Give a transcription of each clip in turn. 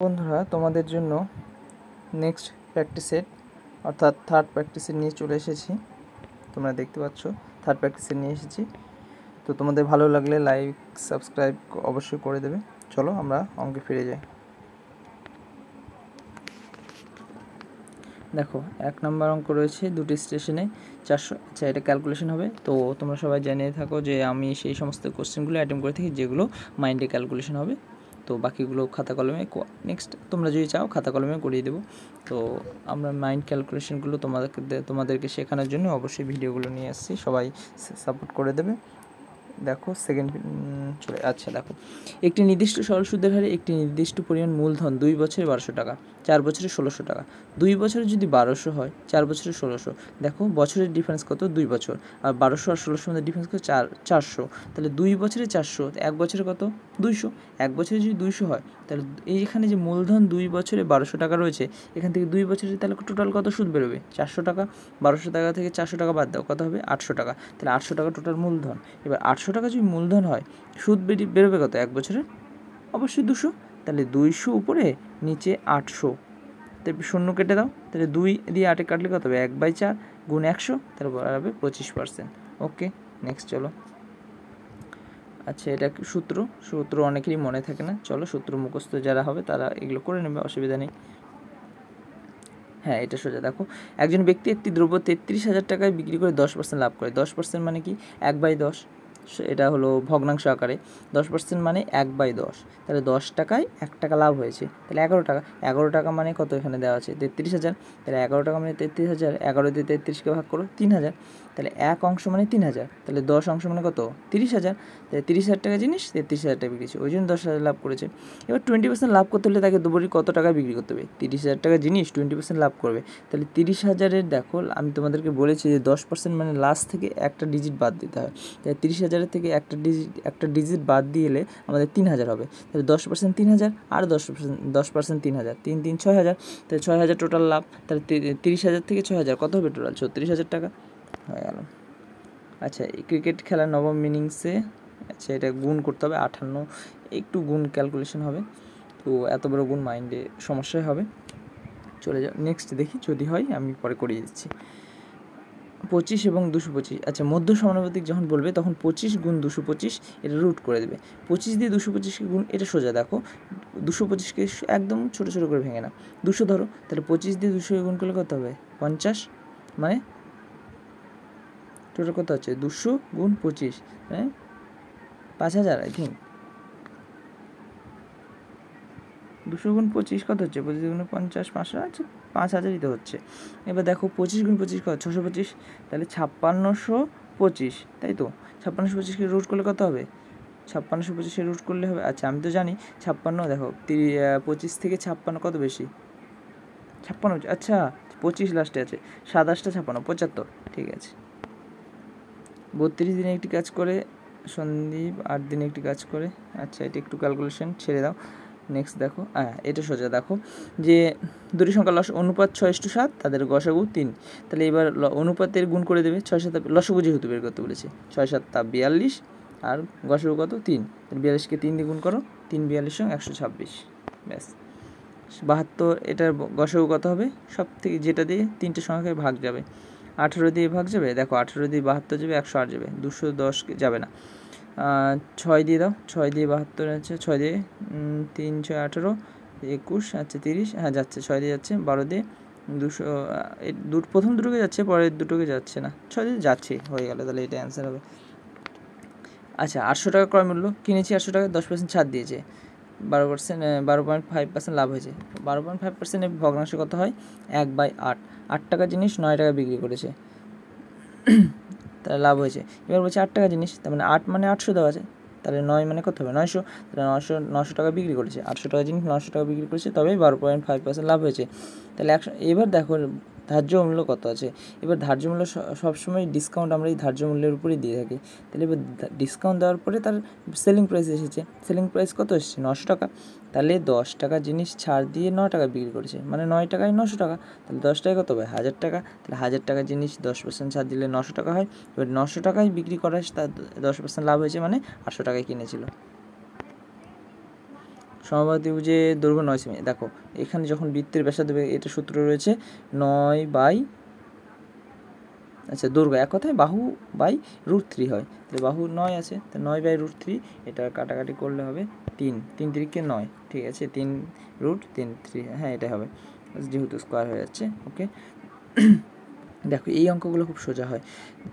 বন্ধুরা তোমাদের জন্য নেক্সট প্র্যাকটিস সেট অর্থাৎ থার্ড প্র্যাকটিস সেট নিয়ে চলে এসেছি। তোমরা দেখতে পাচ্ছ থার্ড প্র্যাকটিস সেট নিয়ে এসেছি। তো তোমাদের ভালো লাগলে লাইক সাবস্ক্রাইব অবশ্যই করে দেবে। চলো আমরা অঙ্কে ফিরে যাই। দেখো 1 নম্বর অঙ্ক রয়েছে দুটি স্টেশনে 400। আচ্ছা, এটা ক্যালকুলেশন হবে। তো তোমরা সবাই জেনে থাকো যে আমি সেই সমস্ত কোশ্চেনগুলো অ্যাটেম্প করে থাকি যেগুলো মাইন্ডে ক্যালকুলেশন হবে। তো বাকিগুলো খাতা কলমে নেক্সট তোমরা যদি চাও খাতা কলমে করিয়ে দেবো। তো আমরা মাইন্ড ক্যালকুলেশনগুলো তোমাদেরকে শেখানোর জন্য অবশ্যই ভিডিওগুলো নিয়ে আসছি, সবাই সাপোর্ট করে দেবে। দেখো সেকেন্ড চলে। আচ্ছা দেখো, একটি নির্দিষ্ট সরল সুদের হারে একটি নির্দিষ্ট পরিমাণ মূলধন 2 বছরে 1200 টাকা, 4 বছরে 1600 টাকা। 2 বছরে যদি 1200 হয়, 4 বছরে 1600। দেখো বছরের ডিফারেন্স কত? 2 বছর। আর 1200 আর 1600 মধ্যে ডিফারেন্স কত? 400। তাহলে 2 বছরে 400, 1 বছরে কত? 200। 1 বছরে যদি 200 হয়, তাহলে এইখানে যে মূলধন 2 বছরে 1200 টাকা রয়েছে, এখান থেকে 2 বছরে তাহলে টোটাল কত সুদ বেরোবে? 400 টাকা। 1200 টাকা থেকে 400 টাকা বাদ দাও, কত হবে? 800 টাকা। তাহলে 800 টাকা টোটাল মূলধন। এবার 800 টাকা যদি মূলধন হয়, সুদ বেরোবে কত 1 বছরে? অবশ্যই 200। তাহলে 200 উপরে নিচে 800, তারপর শূন্য কেটে দাও। তাহলে 2 দিয়ে 8 কাটলে কত হবে? 1/4 গুণ 100, তাহলে হবে 25%। ওকে, নেক্সট চলো। আচ্ছা, এটা সূত্র অনেকেরই মনে থাকে না। চলো সূত্র মুখস্থ যারা হবে তারা এগুলো করে নেবে, অসুবিধা নেই। হ্যাঁ, এটা সোজা। দেখো, একজন ব্যক্তি একটি দ্রব্য 33,000 টাকায় বিক্রি করে 10% লাভ করে। 10% মানে কি? 1/10। এটা হলো ভগ্নাংশ আকারে। 10% মানে 1/10। তাহলে 10 টাকায় 1 টাকা লাভ হয়েছে, তাহলে 11 টাকা। 11 টাকা মানে কত? এখানে দেওয়া আছে 33,000। তাহলে 11 টাকা মানে 33,000। 11 দিয়ে 33কে ভাগ করো, 3,000। তাহলে 1 অংশ মানে 3,000। তাহলে 10 অংশ মানে কত? 30,000। তাহলে 30,000 টাকা জিনিস 33,000 টাকা বিক্রি, ওই জন্য 10,000 লাভ করেছে। এবার 20% লাভ করতে হলে তাকে দুবারই কত টাকায় বিক্রি করতে হবে? 30,000 টাকা জিনিস 20% লাভ করবে। তাহলে 30,000-এর দেখো, আমি তোমাদেরকে বলেছি যে 10% মানে লাস্ট থেকে একটা ডিজিট বাদ দিতে হয়। তাহলে 30,000-এর থেকে একটা ডিজিট বাদ দিলে আমাদের 3,000 হবে। তাহলে 10% 3,000 আর 10% 3,000, 3 3 6,000। তাহলে 6,000 টোটাল লাভ। তাহলে 30,000 থেকে 6,000 কত হবে? টোটাল 36,000 টাকা হয়ে গেল। আচ্ছা, ক্রিকেট খেলার নবম ইনিংসে, আচ্ছা এটা গুণ করতে হবে 58, একটু গুণ ক্যালকুলেশন হবে। তো এত বড় গুণ মাইন্ডে সমস্যাই হবে। চলে যাও, নেক্সট দেখি, যদি হয় আমি পরে করিয়ে দিচ্ছি। 25 এবং 225। আচ্ছা, মধ্য সমানুপাতিক যখন বলবে তখন 25 গুণ 225 এটা রুট করে দেবে। 25 দিয়ে 225কে গুণ, এটা সোজা। দেখো 225কে একদম ছোটো ছোটো করে ভেঙে না, 200 ধরো। তাহলে 25 দিয়ে 200 গুণ করলে কত হবে? 50। মানে টোটাল কত হচ্ছে? 200 গুণ 25 মানে 5,000। আই থিঙ্ক 200 গুণ 25 কত হচ্ছে? 25 গুণ 50 500, আচ্ছা 5,000ই তো হচ্ছে। এবার দেখো 25 গুণ 25 কত? 625। তাহলে 5625, তাই তো? 5625কে রুট করলে কত হবে? 5625-এ রুট করলে হবে, আচ্ছা আমি তো জানি 56। দেখো 25 থেকে 56 কত বেশি? 56। আচ্ছা 25 লাস্টে আছে, 27টা 56, 75। ঠিক আছে। 32 দিনে একটি কাজ করে সন্দীপ 8 দিনে একটি কাজ করে। আচ্ছা, এটা একটু ক্যালকুলেশন ছেড়ে দাও। নেক্সট দেখো, এটা সোজা। দেখো যে দুটি সংখ্যা অনুপাত 6:7, তাদের গসাগু 3। তাহলে এবার অনুপাতের গুণ করে দেবে। 6 7 লসাগু যেহেতু বের করতে বলেছে, 6 7 42 আর গসাগু কত? 3। তাহলে 42কে 3 দিয়ে গুণ করো, 3 42 126। ব্যাস 72। এটার গসাগু কত হবে? সব থেকে যেটা দিয়ে 3টে সংখ্যাকে ভাগ যাবে। 18 দিয়ে ভাগ যাবে। দেখো 18 দিয়ে 72 যাবে, 108 যাবে, 210 যাবে না। 6 দিয়ে দাও, 6 দিয়ে 72 আছে, 6 দিয়ে 3 6 18 21, আচ্ছা 30, হ্যাঁ যাচ্ছে, 6 দিয়ে যাচ্ছে। 12 দিয়ে 200, প্রথম দুটোকে যাচ্ছে, পরের দুটোকে যাচ্ছে না, 6 দিয়ে যাচ্ছে, হয়ে গেল। তাহলে এটা অ্যান্সার হবে। আচ্ছা, 800 টাকা ক্রয় মূল্য, কিনেছি 800 টাকা, 10% ছাড় দিয়েছে, 12.5% লাভ হয়েছে। 12.5% ভগ্নাংশ কত হয়? 1/8। 8 টাকা জিনিস 9 টাকা বিক্রি করেছে, তাহলে লাভ হয়েছে। এবার বলছে 8 টাকা জিনিস, তার মানে 8 মানে 800 দেওয়া আছে, তাহলে 9 মানে কত হবে? 900। তাহলে 900 টাকা বিক্রি করেছে, 800 টাকা জিনিস 900 টাকা বিক্রি করেছে, তবেই 12.5% লাভ হয়েছে। তাহলে এবার দেখো ধার্য মূল্য কত আছে। এবার ধার্য মূল্য সবসময় ডিসকাউন্ট আমরা এই ধার্য মূল্যের উপরেই দিয়ে থাকি। তাহলে এবার ডিসকাউন্ট দেওয়ার পরে তার সেলিং প্রাইস এসেছে। সেলিং প্রাইস কত এসেছে? 900 টাকা। তাহলে 10 টাকা জিনিস ছাড় দিয়ে 9 টাকা বিক্রি করেছে, মানে 9 টাকায় 900 টাকা। তাহলে 10 টাকায় কত হবে? 1000 টাকা। তাহলে 1000 টাকা জিনিস 10% ছাড় দিলে 900 টাকা হয়। এবার 900 টাকায় বিক্রি করা, তার 10% লাভ হয়েছে, মানে 800 টাকায় কিনেছিল। সমবাহু ত্রিভুজের দৈর্ঘ্য 9 সেমি। দেখো এখানে যখন বৃত্তের ব্যাসার্ধ দেবে, এটা সূত্র রয়েছে 9 বাই, আচ্ছা দৈর্ঘ্য এক কথায় বাহু বাই √3 হয়, তাহলে বাহু 9 আছে, তো 9 বাই √3, এটা কাটাকাটি করলে হবে 3, 3 3কে 9, ঠিক আছে, 3 √3 3, হ্যাঁ এটাই হবে যেহেতু স্কোয়ার হয়ে যাচ্ছে। ওকে, দেখো এই অঙ্কগুলো খুব সোজা হয়।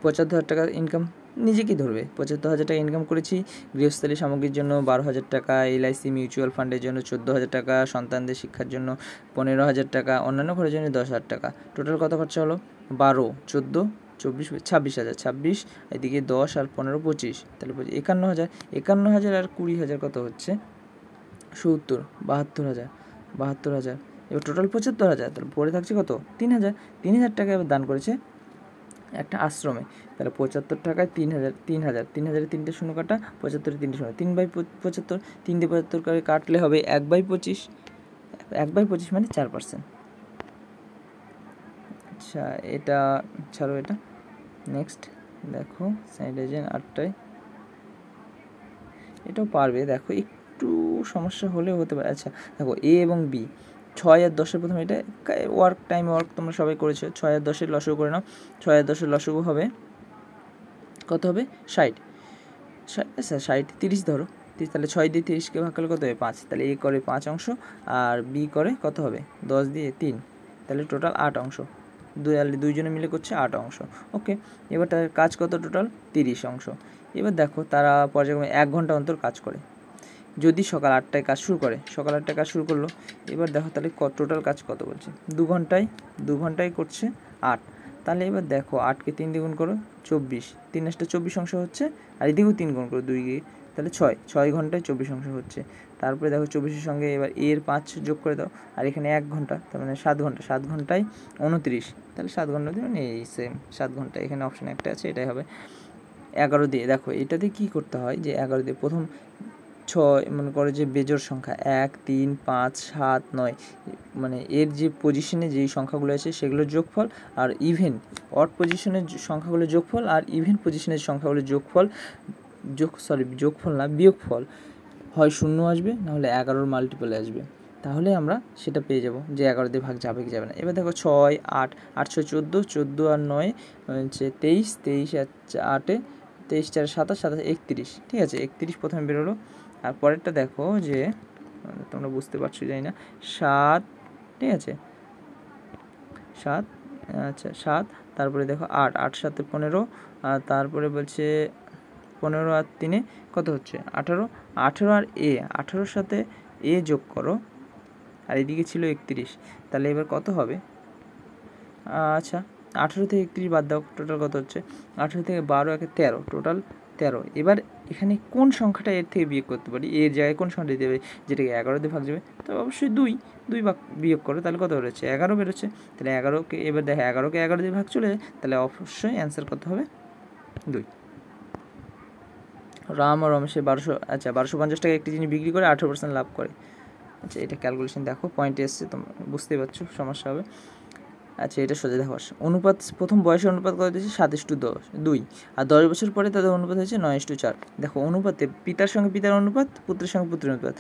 75,000 টাকা ইনকাম, নিজেকেই ধরবে। 75,000 টাকা ইনকাম করেছি, গৃহস্থলী সামগ্রীর জন্য 12,000 টাকা, LIC মিউচুয়াল ফান্ডের জন্য 14,000 টাকা, সন্তানদের শিক্ষার জন্য 15,000 টাকা, অন্যান্য খরচের জন্য 10,000 টাকা। টোটাল কত খরচা হলো? 12, 14, 24, 26,000, 26, এদিকে 10 আর 15, 25, তাহলে 51,000, 51,000 আর 20,000 কত হচ্ছে? 70, 72,000, 72,000। এবার টোটাল 75,000, তাহলে পরে থাকছে কত? 3,000, 3,000 টাকা এবার দান করেছে একটা আশ্রমে, তাহলে 75 টাকায় 3,000, 3,000, 3,000-এ 3টে শূন্য কাটা, 75-এ 3টে শূন্য, 3/75, 3 দিয়ে 75 করে কাটলে হবে 1/25, 1/25 মানে 4%। আচ্ছা এটা ছাড়ো, এটা নেক্সট দেখো স্যানিটাইজেশন 8টায়, এটাও পারবে। দেখো একটু সমস্যা হলেও হতে পারে। আচ্ছা দেখো এ এবং বি, 6 আর 10-এর প্রথমে, এটা ওয়ার্ক তোমরা সবাই করেছো, 6 আর 10-এর লসাগু করে নাও। 6 আর 10-এর লসাগু হবে কত হবে? 60, আচ্ছা 60, 30 ধরো, তাহলে 6 দিয়ে 30কে ভাগ করলে কত হবে? 5, তাহলে এ করে 5 অংশ আর বি করে কত হবে? 10 দিয়ে 3, তাহলে টোটাল 8 অংশ, দুইজনে মিলে করছে 8 অংশ। ওকে, এবার তার কাজ কত? টোটাল 30 অংশ। এবার দেখো তারা পর্যায়ক্রমে 1 ঘন্টা অন্তর কাজ করে। যদি সকাল 8টায় কাজ শুরু করে, সকাল 8টায় কাজ শুরু করলো, এবার দেখো তাহলে টোটাল কাজ কত বলছে? 2 ঘন্টায় করছে 8, তাহলে এবার দেখো 8কে 3 দিয়ে গুণ করো, 24, 3 আসতে 24 অংশ হচ্ছে, আর এদিকেও 3 গুণ করো 2 গিয়ে, তাহলে 6 ঘন্টায় 24 অংশ হচ্ছে। তারপরে দেখো 24-এর সঙ্গে এবার এর 5 যোগ করে দাও, আর এখানে 1 ঘন্টা, তার মানে 7 ঘন্টা, 7 ঘন্টায় 29, তাহলে 7 ঘন্টা দিয়ে মানে এই সেম 7 ঘন্টা, এখানে অপশান একটা আছে, এটাই হবে। 11 দিয়ে, দেখো এটাতে কী করতে হয় যে 11 দিয়ে প্রথম 6 মনে করো যে বেজোড় সংখ্যা 1, 3, 5, 7, 9, মানে এর যে পজিশনে যেই সংখ্যাগুলো আছে সেগুলোর যোগফল, আর ইভেন অড পজিশনের সংখ্যাগুলোর যোগফল, আর ইভেন পজিশনের সংখ্যাগুলোর যোগফল, যোগফল না বিয়োগফল, হয় 0 আসবে, নাহলে 11-র মাল্টিপলে আসবে, তাহলে আমরা সেটা পেয়ে যাব যে 11 দিয়ে ভাগ যাবে কি যাবে না। এবার দেখো 6, 8, 8, 6, 14, 14 আর 9 হচ্ছে 23, 23 আর 8-এ 23, 4, 27, 27, 31, ঠিক আছে, 31 প্রথমে বেরোলো। আর পরেরটা দেখো যে তোমরা বুঝতে পারছো জানি না, 7, ঠিক আছে 7, আচ্ছা 7, তারপরে দেখো 8, 8 7 15, আর তারপরে বলছে 15 আর 3 কত হচ্ছে? 18, 18 আর 18-র সাথে এ যোগ করো, আর এদিকে ছিল 31, তাহলে এবার কত হবে? আচ্ছা 18 থেকে 31 বাদ দাও, টোটাল কত হচ্ছে? 18 থেকে 12, 1, 13, টোটাল 13। এবার এখানে কোন সংখ্যাটা এর থেকে বিয়োগ করতে পারি? এর জায়গায় কোন সংখ্যাটা দিতে পারি যেটাকে 11 দিয়ে ভাগ যাবে? তো অবশ্যই 2 বিয়োগ করো, তাহলে কত বেরোচ্ছে? 11 বেরোচ্ছে। তাহলে 11কে এবার দেখো 11কে 11 দিয়ে ভাগ চলে যায়, তাহলে অবশ্যই অ্যান্সার কত হবে? 2। রাম আর রমেশের 1200, আচ্ছা 1250 টাকা একটি জিনিস বিক্রি করে 18% লাভ করে। আচ্ছা এটা ক্যালকুলেশন দেখো, পয়েন্টে এসছে, তোমরা বুঝতেই পারছো সমস্যা হবে। আচ্ছা এটা সোজা দেখো, অনুপাত প্রথম বয়সের অনুপাত কত দিয়েছে? 7:2, আর 10 বছর পরে তাদের অনুপাত হয়েছে 9:4। দেখো অনুপাতে পিতার সঙ্গে পিতার অনুপাত, পুত্রের সঙ্গে পুত্রের অনুপাত,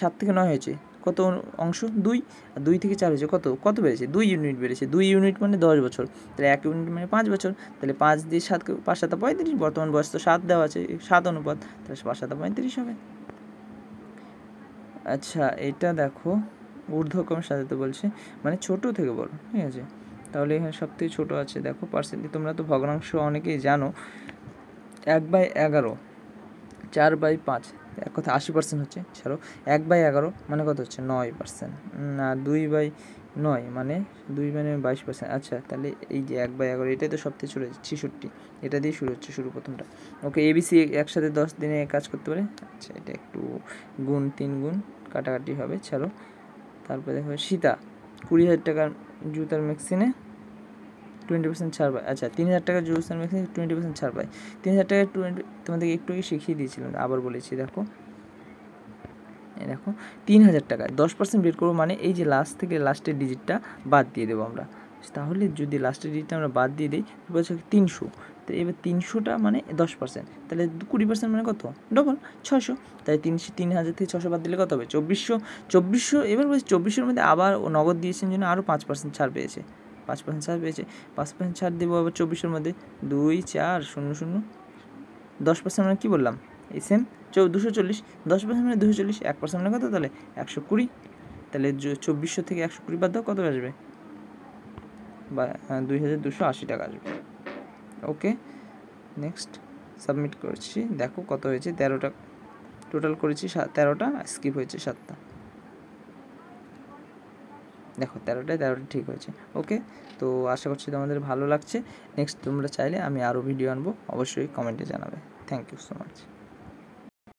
7 থেকে 9 হয়েছে কত অংশ? 2, আর 2 থেকে 4 হয়েছে কত বেড়েছে? 2 ইউনিট বেড়েছে। 2 ইউনিট মানে 10 বছর, তাহলে 1 ইউনিট মানে 5 বছর, তাহলে 5 দিয়ে 7কে 5 7 35, বর্তমান বয়স তো 7 দেওয়া আছে, 7 অনুপাত, তাহলে 5 7 35 হবে। আচ্ছা এটা দেখো ঊর্ধ্বক্রমে সাজাতে বলছে, মানে ছোট থেকে বড়, ঠিক আছে, তাহলে এখানে সব থেকে ছোটো আছে। দেখো পার্সেন্টেজ তোমরা তো ভগ্নাংশ অনেকেই জানো, 1/11, 4/5, এক কথা 80% হচ্ছে, ছাড়ো 1/11 মানে কত হচ্ছে? 9%, না 2/9 মানে 2 মানে 22%। আচ্ছা তাহলে এই যে 1/11 এটাই তো সব থেকে ছোটো, 66, এটা দিয়ে শুরু হচ্ছে, শুরু প্রথমটা। ওকে ABC একসাথে 10 দিনে কাজ করতে পারে। আচ্ছা এটা একটু 3 গুণ কাটাকাটি হবে, ছাড়ো। তারপরে দেখো সীতা 20,000 টাকার জুতার ম্যাক্সিনে 20% ছাড় পায়। আচ্ছা 3,000 টাকার জুতার ম্যাক্সিনে 20% ছাড় পায়। 3,000 টাকায় তোমাদেরকে একটু আগে শিখিয়ে দিয়েছিলাম, আবার বলেছি। দেখো 3,000 টাকায় 10% বের করবো, মানে এই যে লাস্ট থেকে লাস্টের ডিজিটটা বাদ দিয়ে দেবো আমরা। তাহলে যদি লাস্টের ডিজিটটা আমরা বাদ দিয়ে দিই, বলছে তো এবার 300টা মানে 10%, তাহলে 20% মানে কত, ডবল 600। তাই 3,000 থেকে 600 বাদ দিলে কত হবে, 2400। এবার বলছি 2400-এর মধ্যে আবার ও নগদ দিয়েছেন জন্য আরও 5% ছাড় পেয়েছে, 5% ছাড় পেয়েছে। 5% ছাড় দেবো আবার 2400-এর মধ্যে, 2 4 0 0। 10% মানে কী বললাম, এই সেম 240। 10% মানে 240, 1% মানে কত, তাহলে 120। তাহলে 2400 থেকে 120 বাদ দাও, কত আসবে, বা 2280 টাকা আসবে। ওকে, নেক্সট সাবমিট করছি, দেখো কত হয়েছে, 13টা টোটাল করেছি, 13টা স্কিপ হয়েছে 7টা। দেখো 13টা ঠিক হয়েছে। ওকে, তো আশা করছি তোমাদের ভালো লাগছে। নেক্সট তোমরা চাইলে আমি আরও ভিডিও আনবো, অবশ্যই কমেন্টে জানাবে। Thank you so much.